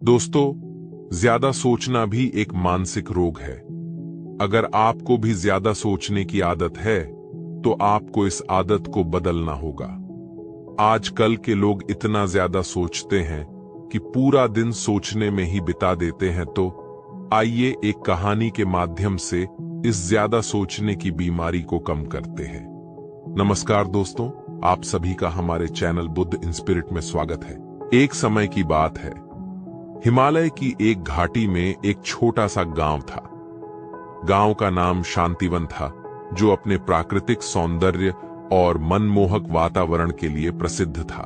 दोस्तों, ज्यादा सोचना भी एक मानसिक रोग है। अगर आपको भी ज्यादा सोचने की आदत है, तो आपको इस आदत को बदलना होगा। आजकल के लोग इतना ज्यादा सोचते हैं कि पूरा दिन सोचने में ही बिता देते हैं। तो आइए एक कहानी के माध्यम से इस ज्यादा सोचने की बीमारी को कम करते हैं। नमस्कार दोस्तों, आप सभी का हमारे चैनल बुद्ध इंस्पिरिट में स्वागत है। एक समय की बात है, हिमालय की एक घाटी में एक छोटा सा गांव था। गांव का नाम शांतिवन था, जो अपने प्राकृतिक सौंदर्य और मनमोहक वातावरण के लिए प्रसिद्ध था।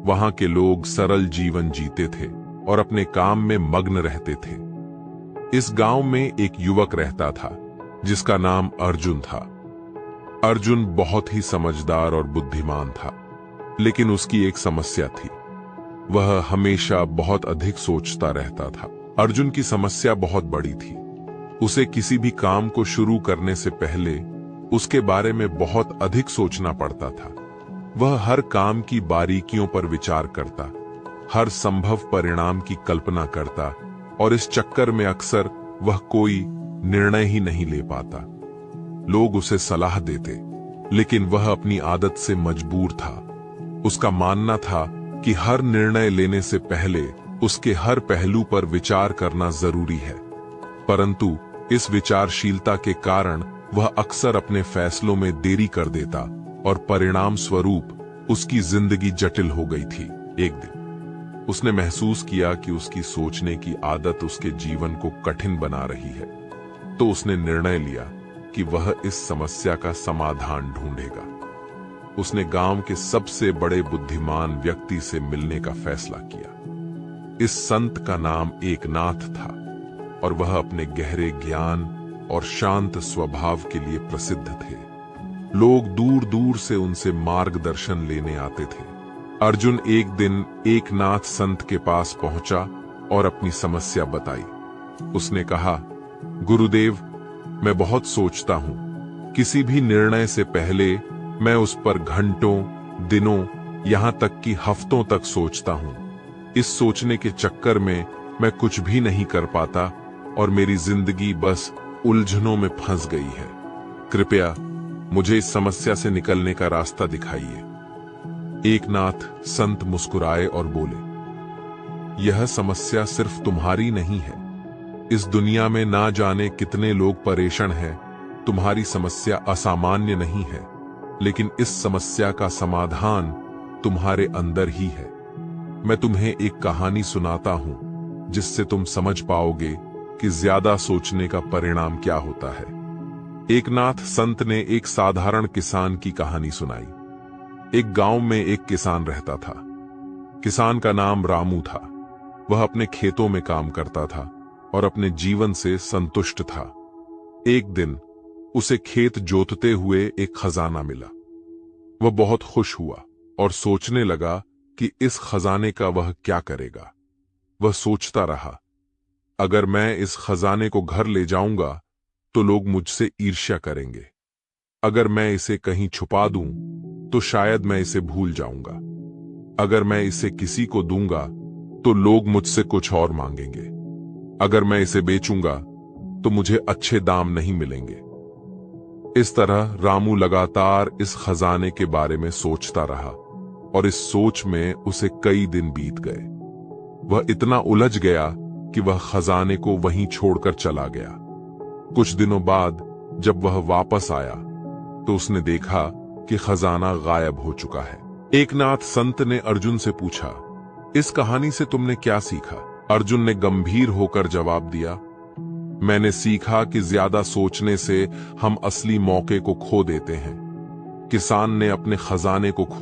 वहां के लोग सरल जीवन जीते थे और अपने काम में मग्न रहते थे। इस गांव में एक युवक रहता था जिसका नाम अर्जुन था। अर्जुन बहुत ही समझदार और बुद्धिमान था, लेकिन उसकी एक समस्या थी। वह हमेशा बहुत अधिक सोचता रहता था। अर्जुन की समस्या बहुत बड़ी थी। उसे किसी भी काम को शुरू करने से पहले उसके बारे में बहुत अधिक सोचना पड़ता था। वह हर काम की बारीकियों पर विचार करता, हर संभव परिणाम की कल्पना करता, और इस चक्कर में अक्सर वह कोई निर्णय ही नहीं ले पाता। लोग उसे सलाह देते, लेकिन वह अपनी आदत से मजबूर था। उसका मानना था कि हर निर्णय लेने से पहले उसके हर पहलू पर विचार करना जरूरी है। परंतु इस विचारशीलता के कारण वह अक्सर अपने फैसलों में देरी कर देता और परिणाम स्वरूप उसकी जिंदगी जटिल हो गई थी। एक दिन उसने महसूस किया कि उसकी सोचने की आदत उसके जीवन को कठिन बना रही है। तो उसने निर्णय लिया कि वह इस समस्या का समाधान ढूंढेगा। उसने गांव के सबसे बड़े बुद्धिमान व्यक्ति से मिलने का फैसला किया। इस संत का नाम एकनाथ था और वह अपने गहरे ज्ञान और शांत स्वभाव के लिए प्रसिद्ध थे। लोग दूर दूर से उनसे मार्गदर्शन लेने आते थे। अर्जुन एक दिन एकनाथ संत के पास पहुंचा और अपनी समस्या बताई। उसने कहा, गुरुदेव, मैं बहुत सोचता हूं। किसी भी निर्णय से पहले मैं उस पर घंटों, दिनों, यहां तक कि हफ्तों तक सोचता हूं। इस सोचने के चक्कर में मैं कुछ भी नहीं कर पाता और मेरी जिंदगी बस उलझनों में फंस गई है। कृपया मुझे इस समस्या से निकलने का रास्ता दिखाइए। एकनाथ संत मुस्कुराए और बोले, यह समस्या सिर्फ तुम्हारी नहीं है। इस दुनिया में ना जाने कितने लोग परेशान हैं। तुम्हारी समस्या असामान्य नहीं है, लेकिन इस समस्या का समाधान तुम्हारे अंदर ही है। मैं तुम्हें एक कहानी सुनाता हूं, जिससे तुम समझ पाओगे कि ज्यादा सोचने का परिणाम क्या होता है। एकनाथ संत ने एक साधारण किसान की कहानी सुनाई। एक गांव में एक किसान रहता था। किसान का नाम रामू था। वह अपने खेतों में काम करता था और अपने जीवन से संतुष्ट था। एक दिन उसे खेत जोतते हुए एक खजाना मिला। वह बहुत खुश हुआ और सोचने लगा कि इस खजाने का वह क्या करेगा। वह सोचता रहा, अगर मैं इस खजाने को घर ले जाऊंगा तो लोग मुझसे ईर्ष्या करेंगे। अगर मैं इसे कहीं छुपा दूं तो शायद मैं इसे भूल जाऊंगा। अगर मैं इसे किसी को दूंगा तो लोग मुझसे कुछ और मांगेंगे। अगर मैं इसे बेचूंगा तो मुझे अच्छे दाम नहीं मिलेंगे। इस तरह रामू लगातार इस खजाने के बारे में सोचता रहा और इस सोच में उसे कई दिन बीत गए। वह इतना उलझ गया कि वह खजाने को वहीं छोड़कर चला गया। कुछ दिनों बाद जब वह वापस आया तो उसने देखा कि खजाना गायब हो चुका है। एकनाथ संत ने अर्जुन से पूछा, इस कहानी से तुमने क्या सीखा? अर्जुन ने गंभीर होकर जवाब दिया, मैंने सीखा कि ज्यादा सोचने से हम असली मौके को खो देते हैं। किसान ने अपने खजाने को खो